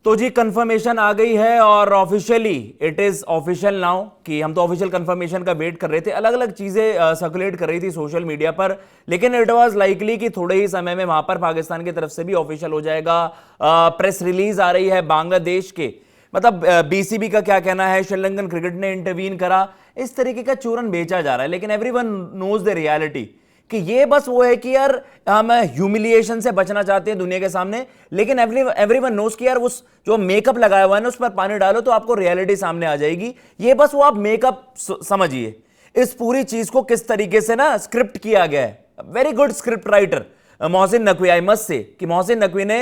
तो जी कंफर्मेशन आ गई है और officially it is official now कि हम तो ऑफिशियल कंफर्मेशन का वेट कर रहे थे। अलग अलग चीजें सर्कुलेट कर रही थी सोशल मीडिया पर, लेकिन इट वाज लाइकली कि थोड़े ही समय में वहां पर पाकिस्तान की तरफ से भी ऑफिशियल हो जाएगा। प्रेस रिलीज आ रही है बांग्लादेश के, मतलब बीसीबी का क्या कहना है, श्रीलंकन क्रिकेट ने इंटरवीन करा, इस तरीके का चूरन बेचा जा रहा है। लेकिन एवरीवन नोज द रियलिटी कि ये बस वो है कि यार हम ह्यूमिलिएशन से बचना चाहते हैं दुनिया के सामने, लेकिन एवरीवन नोस कि यार उस जो मेकअप लगाया हुआ है ना उस पर पानी डालो तो आपको रियलिटी सामने आ जाएगी। ये बस वो आप मेकअप समझिए। इस पूरी चीज को किस तरीके से ना स्क्रिप्ट किया गया है। Very good script writer Mohsin Naqvi, I must say कि मोहसिन नकवी ने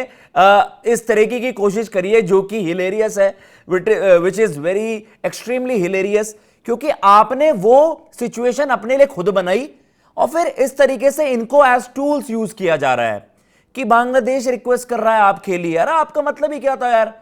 इस तरीके की कोशिश करी है जो कि हिलेरियस है, which is very extremely hilarious, क्योंकि आपने वो सिचुएशन अपने लिए खुद बनाई और फिर इस तरीके से इनको एज टूल्स यूज किया जा रहा है कि बांग्लादेश रिक्वेस्ट कर रहा है आप खेलिए। यार आपका मतलब ही क्या था यार।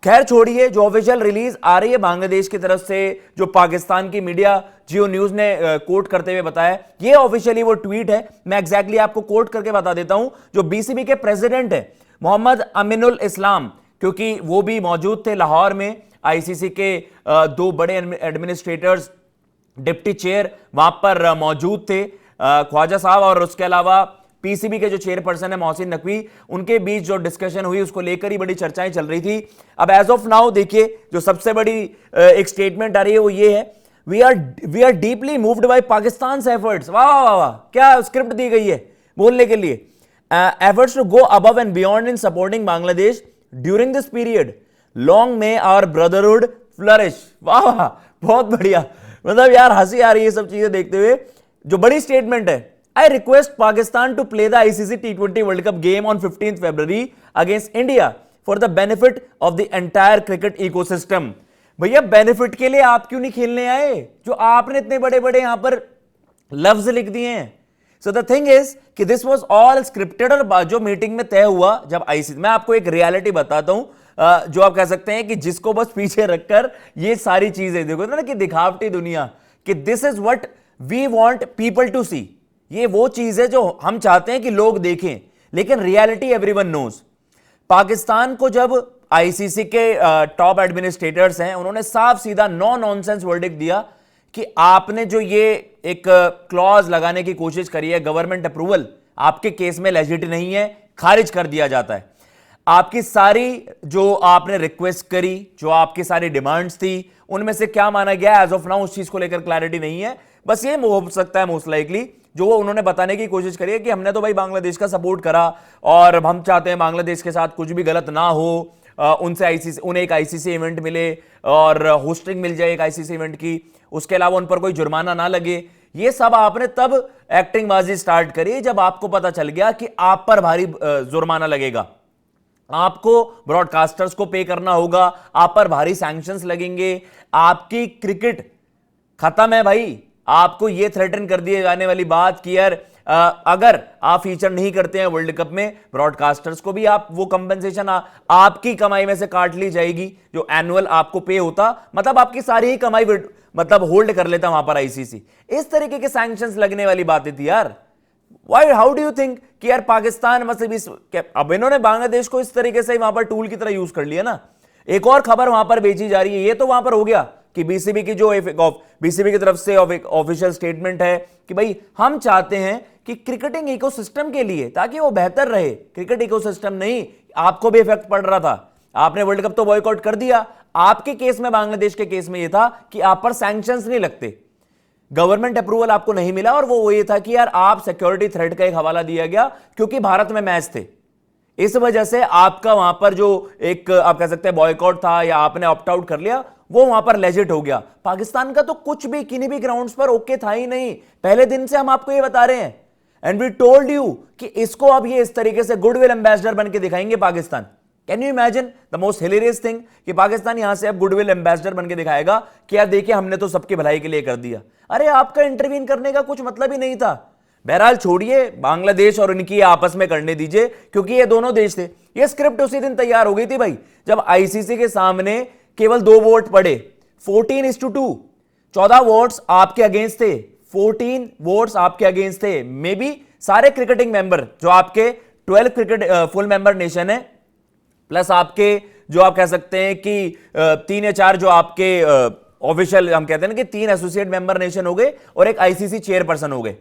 खैर छोड़िए, जो ऑफिशियल रिलीज आ रही है बांग्लादेश की तरफ से, जो पाकिस्तान की मीडिया जियो न्यूज ने कोट करते हुए बताया, ये ऑफिशियली वो ट्वीट है। मैं एग्जैक्टली आपको कोट करके बता देता हूं। जो बीसीबी के प्रेसिडेंट है मोहम्मद अमीनुल इस्लाम, क्योंकि वो भी मौजूद थे लाहौर में, आईसीसी के दो बड़े एडमिनिस्ट्रेटर्स, डिप्टी चेयर वहां पर मौजूद थे, ख्वाजा साहब और उसके अलावा पीसीबी के जो चेयरपर्सन है मोहसिन नकवी, उनके बीच जो डिस्कशन हुई उसको लेकर ही बड़ी चर्चाएं चल रही थी। अब एज ऑफ नाउ देखिए जो सबसे बड़ी एक स्टेटमेंट आ रही है वो ये है, we are deeply moved by Pakistan efforts. वाह वाह वाह, क्या स्क्रिप्ट दी गई है बोलने के लिए। Efforts to go above and beyond in supporting Bangladesh during this period, long may our brotherhood flourish. वाह वाह, बहुत बढ़िया। मतलब यार हंसी आ रही है सब चीजें देखते हुए। जो बड़ी स्टेटमेंट है, I request Pakistan to play the ICC T20 world cup game on 15 February against India for the benefit of the entire cricket ecosystem. भैया बेनिफिट के लिए आप क्यों नहीं खेलने आए, जो आपने इतने बड़े बड़े यहां पर लफ्ज लिख दिए हैं। सो द थिंग इज कि दिस वाज ऑल स्क्रिप्टेड, और जो मीटिंग में तय हुआ जब आईसीसी, मैं आपको एक रियलिटी बताता हूं जो आप कह सकते हैं कि जिसको बस पीछे रखकर ये सारी चीजें देखो ना कि दिखावटी दुनिया, कि this is what we want people to see. ये वो चीज है जो हम चाहते हैं कि लोग देखें, लेकिन रियलिटी एवरीवन नोज। पाकिस्तान को जब आईसीसी के टॉप एडमिनिस्ट्रेटर्स हैं, उन्होंने साफ सीधा नो नॉनसेंस वर्डिक्ट दिया कि आपने जो ये एक क्लॉज लगाने की कोशिश करी है, गवर्नमेंट अप्रूवल आपके केस में लेजिट नहीं है, खारिज कर दिया जाता है। आपकी सारी जो आपने रिक्वेस्ट करी, जो आपकी सारी डिमांड्स थी, उनमें से क्या माना गया एज ऑफ नाउ उस चीज को लेकर क्लैरिटी नहीं है। बस ये हो सकता है मोस्ट लाइकली जो उन्होंने बताने की कोशिश करी है कि हमने तो भाई बांग्लादेश का सपोर्ट करा और हम चाहते हैं बांग्लादेश के साथ कुछ भी गलत ना हो, उन्हें एक आईसीसी इवेंट मिले और होस्टिंग मिल जाए एक आईसीसी इवेंट की, उसके अलावा उन पर कोई जुर्माना ना लगे। ये सब आपने तब एक्टिंग बाजी स्टार्ट करी जब आपको पता चल गया कि आप पर भारी जुर्माना लगेगा, आपको ब्रॉडकास्टर्स को पे करना होगा, आप पर भारी सैंक्शंस लगेंगे, आपकी क्रिकेट खत्म है भाई। आपको यह थ्रेटन कर दिए जाने वाली बात कि यार अगर आप फीचर नहीं करते हैं वर्ल्ड कप में, ब्रॉडकास्टर्स को भी आप वो कंपनसेशन आपकी कमाई में से काट ली जाएगी जो एनुअल आपको पे होता, मतलब आपकी सारी ही कमाई मतलब होल्ड कर लेता वहां पर आईसीसी। इस तरीके के सैंक्शंस लगने वाली बातें थी यार। Why, how do you think कि यार पाकिस्तान मतलब अब इन्होंने बांग्लादेश को इस तरीके से वहां पर टूल की तरह यूज कर लिया ना। एक और खबर वहां पर बेची जा रही है, ये तो वहां पर हो गया कि बीसीबी की जो बीसीबी की तरफ से ऑफिशियल स्टेटमेंट है कि भाई हम चाहते हैं कि क्रिकेटिंग इकोसिस्टम के लिए ताकि वो बेहतर रहे, क्रिकेट इकोसिस्टम नहीं, आपको भी इफेक्ट पड़ रहा था, आपने वर्ल्ड कप तो बॉयकॉट कर दिया। आपके केस में, बांग्लादेश के केस में यह था कि आप पर सैंक्शंस नहीं लगते, गवर्नमेंट अप्रूवल आपको नहीं मिला, और वो ये था कि यार आप सिक्योरिटी थ्रेट का एक हवाला दिया गया क्योंकि भारत में मैच थे, इस वजह से आपका वहां पर जो एक आप कह सकते हैं बॉयकॉट था या आपने ऑप्ट आउट कर लिया, वो वहां पर लेजिट हो गया। पाकिस्तान का तो कुछ भी किन्हीं भी ग्राउंड्स पर ओके था ही नहीं, पहले दिन से हम आपको ये बता रहे हैं। एंड वी टोल्ड यू कि इसको अब ये इस तरीके से गुडविल एम्बेसडर बन के दिखाएंगे Pakistan. Can you imagine the most hilarious thing कि पाकिस्तान यहां से अब गुडविल एम्बेसडर बन के दिखाएगा कि यार देखिए हमने तो सबकी भलाई के लिए कर दिया। अरे आपका इंटरवीन करने का कुछ मतलब ही नहीं था। बहरहाल छोड़िए, बांग्लादेश और इनकी आपस में करने दीजिए, क्योंकि ये दोनों देश थे। ये स्क्रिप्ट उसी दिन तैयार हो गई थी भाई जब आईसीसी के सामने केवल 2 वोट पड़े, 14:2, 14 वोट्स आपके अगेंस्ट थे, 14 वोट्स आपके अगेंस्ट थे। मे बी सारे क्रिकेटिंग मेंबर जो आपके 12 क्रिकेट फुल मेंबर नेशन है, प्लस आपके जो आप कह सकते हैं कि 3 या 4 जो आपके ऑफिशियल हम कहते हैं ना कि 3 एसोसिएट मेंबर नेशन हो गए और एक आईसीसी चेयरपर्सन हो गए,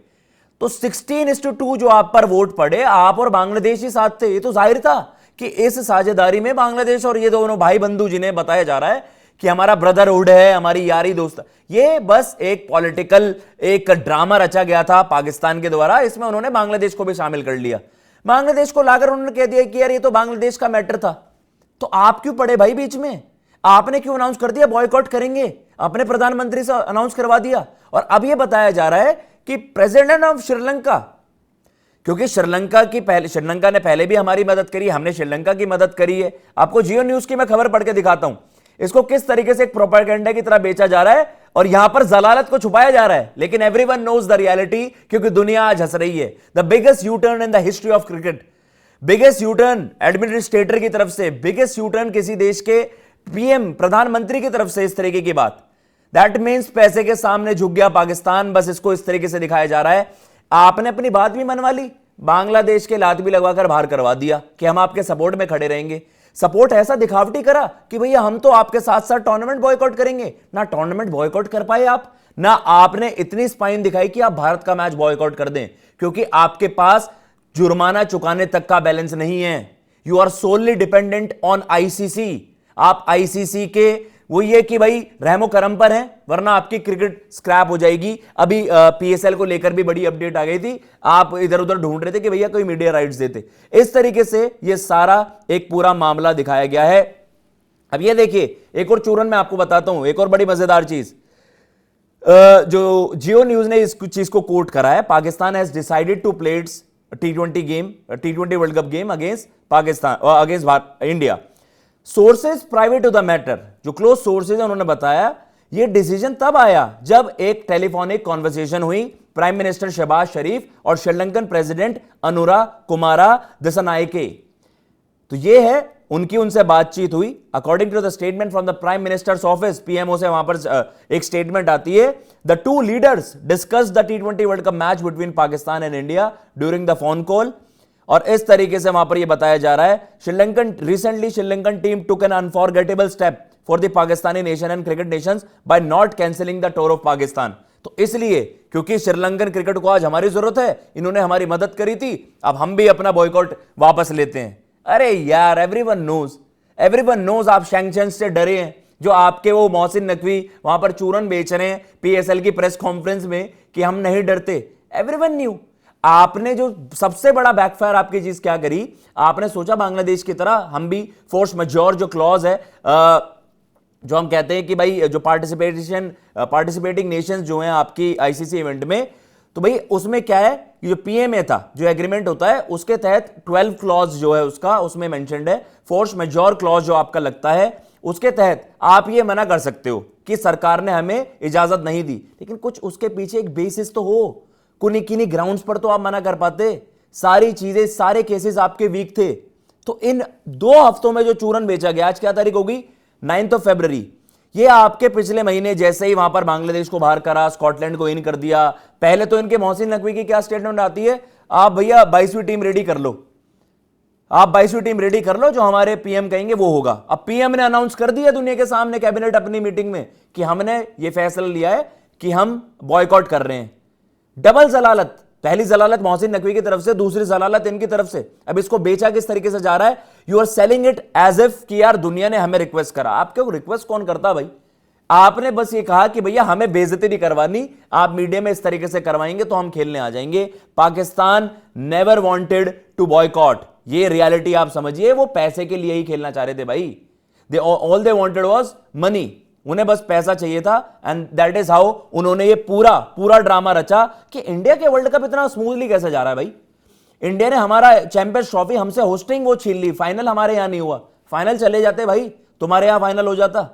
तो 16:2 जो आप पर वोट पड़े, आप और बांग्लादेश ही साथ थे। ये तो जाहिर था कि इस साझेदारी में बांग्लादेश और ये दोनों भाई बंधु जिन्हें बताया जा रहा है कि हमारा ब्रदरहुड है, हमारी यारी दोस्त, ये बस एक पॉलिटिकल एक ड्रामा रचा गया था पाकिस्तान के द्वारा। इसमें उन्होंने बांग्लादेश को भी शामिल कर लिया। बांग्लादेश को लाकर उन्होंने कह दिया कि यार ये तो बांग्लादेश का मैटर था, तो आप क्यों पड़े भाई बीच में? आपने क्यों अनाउंस कर दिया बॉयकॉट करेंगे? अपने प्रधानमंत्री से अनाउंस करवा दिया। और अब यह बताया जा रहा है कि प्रेसिडेंट ऑफ श्रीलंका, क्योंकि श्रीलंका ने पहले भी हमारी मदद करी, हमने श्रीलंका की मदद करी है। आपको जियो न्यूज की मैं खबर पढ़ के दिखाता हूं, इसको किस तरीके से एक प्रोपेगेंडा की तरह बेचा जा रहा है और यहां पर जलालत को छुपाया जा रहा है, लेकिन एवरीवन नोज द रियलिटी, क्योंकि दुनिया आज हंस रही है। The biggest U turn in the history of cricket, biggest U turn administrator की तरफ से, बिगेस्ट यू टर्न किसी देश के पीएम प्रधानमंत्री की तरफ से, इस तरीके की बात। दैट मीन्स पैसे के सामने झुक गया पाकिस्तान, बस इसको इस तरीके से दिखाया जा रहा है। आपने अपनी बात भी मनवा ली, बांग्लादेश के लात भी लगवाकर बाहर करवा दिया कि हम आपके सपोर्ट में खड़े रहेंगे। सपोर्ट ऐसा दिखावटी करा कि भैया हम तो आपके साथ साथ टूर्नामेंट बॉयकॉट करेंगे। ना टूर्नामेंट बॉयकॉट कर पाए आप, ना आपने इतनी स्पाइन दिखाई कि आप भारत का मैच बॉयकॉट कर दें, क्योंकि आपके पास जुर्माना चुकाने तक का बैलेंस नहीं है। You are solely dependent on ICC. आप आईसीसी के वो ये कि भाई रहमो करम पर है, वरना आपकी क्रिकेट स्क्रैप हो जाएगी। अभी पीएसएल को लेकर भी बड़ी अपडेट आ गई थी, आप इधर उधर ढूंढ रहे थे कि भैया कोई मीडिया राइट्स देते। इस तरीके से ये सारा एक पूरा मामला दिखाया गया है। अब ये देखिए, एक और चूरन मैं आपको बताता हूं, एक और बड़ी मजेदार चीज जो जियो न्यूज ने इस चीज को कोट करा है। Pakistan has decided to play its T20 world cup game against Pakistan, against India. Sources private to the matter, जो क्लोज सोर्सेज है उन्होंने बताया यह डिसीजन तब आया जब एक टेलीफोनिक कॉन्वर्सेशन हुई प्राइम मिनिस्टर शहबाज शरीफ और श्रीलंकन प्रेसिडेंट अनुरा कुमारा दिसानायके। तो यह है उनकी उनसे बातचीत हुई। According to the statement from the prime minister's office, PMO से वहां पर एक स्टेटमेंट आती है, the two leaders discuss the T20 world cup match between Pakistan and India during the phone call. और इस तरीके से वहां पर यह बताया जा रहा है Sri Lankan team took an unforgettable step for the Pakistani nation and cricket nations by not cancelling the tour of Pakistan. तो इसलिए क्योंकि श्रीलंकन क्रिकेट को आज हमारी जरूरत है, इन्होंने हमारी मदद करी थी, अब हम भी अपना बॉयकॉट वापस लेते हैं। अरे यार, एवरीवन नोज आप सैंक्शंस से डरे हैं। जो आपके वो मोहसिन नकवी वहां पर चूरन बेच रहे हैं पीएसएल की प्रेस कॉन्फ्रेंस में कि हम नहीं डरते, एवरीवन न्यू। आपने जो सबसे बड़ा बैकफायर आपकी चीज क्या करी, आपने सोचा बांग्लादेश की तरह हम भी फोर्स मैजोर जो क्लॉज है, जो हम कहते हैं कि भाई जो पार्टिसिपेटिंग नेशंस जो हैं आपकी आईसीसी इवेंट में, तो भाई उसमें क्या है, जो पीएमए था, जो एग्रीमेंट होता है उसके तहत 12 क्लॉज जो है उसका, उसमें मेंशन्ड है फोर्स मैजोर क्लॉज जो आपका लगता है, उसके तहत आप ये मना कर सकते हो कि सरकार ने हमें इजाजत नहीं दी। लेकिन कुछ उसके पीछे एक बेसिस तो हो, किन्हीं ग्राउंड्स पर तो आप मना कर पाते। सारी चीजें, सारे केसेस आपके वीक थे। तो इन 2 हफ्तों में जो चूरन बेचा गया, आज क्या तारीख होगी, 9 फरवरी, ये आपके पिछले महीने जैसे ही वहां पर बांग्लादेश को बाहर करा, स्कॉटलैंड को इन कर दिया। पहले तो इनके मोहसिन नकवी की क्या स्टेटमेंट आती है, आप भैया 22वीं टीम रेडी कर लो, आप 22वीं टीम रेडी कर लो, जो हमारे पीएम कहेंगे वो होगा। अब पीएम ने अनाउंस कर दिया दुनिया के सामने कैबिनेट अपनी मीटिंग में कि हमने ये फैसला लिया है कि हम बॉयकॉट कर रहे हैं। डबल जलालत, पहली जलालत मोहसिन नकवी की तरफ से, दूसरी जलालत इनकी तरफ से। अब इसको बेचा किस तरीके से जा रहा है, you are selling it as if कि यार दुनिया ने हमें रिक्वेस्ट करा। आपके रिक्वेस्ट कौन करता भाई, आपने बस ये कहा कि भैया हमें बेइज्जती नहीं करवानी, आप मीडिया में इस तरीके से करवाएंगे तो हम खेलने आ जाएंगे। Pakistan never wanted to boycott, ये रियलिटी आप समझिए। वो पैसे के लिए ही खेलना चाह रहे थे भाई, all they wanted was money, उन्हें बस पैसा चाहिए था। एंड दैट इज हाउ उन्होंने ये पूरा ड्रामा रचा कि इंडिया के वर्ल्ड कप इतना स्मूथली कैसे जा रहा है भाई। इंडिया ने हमारा चैंपियंस ट्रॉफी हमसे होस्टिंग वो छीन ली, फाइनल हमारे यहां नहीं हुआ। फाइनल चले जाते भाई, तुम्हारे यहां फाइनल हो जाता।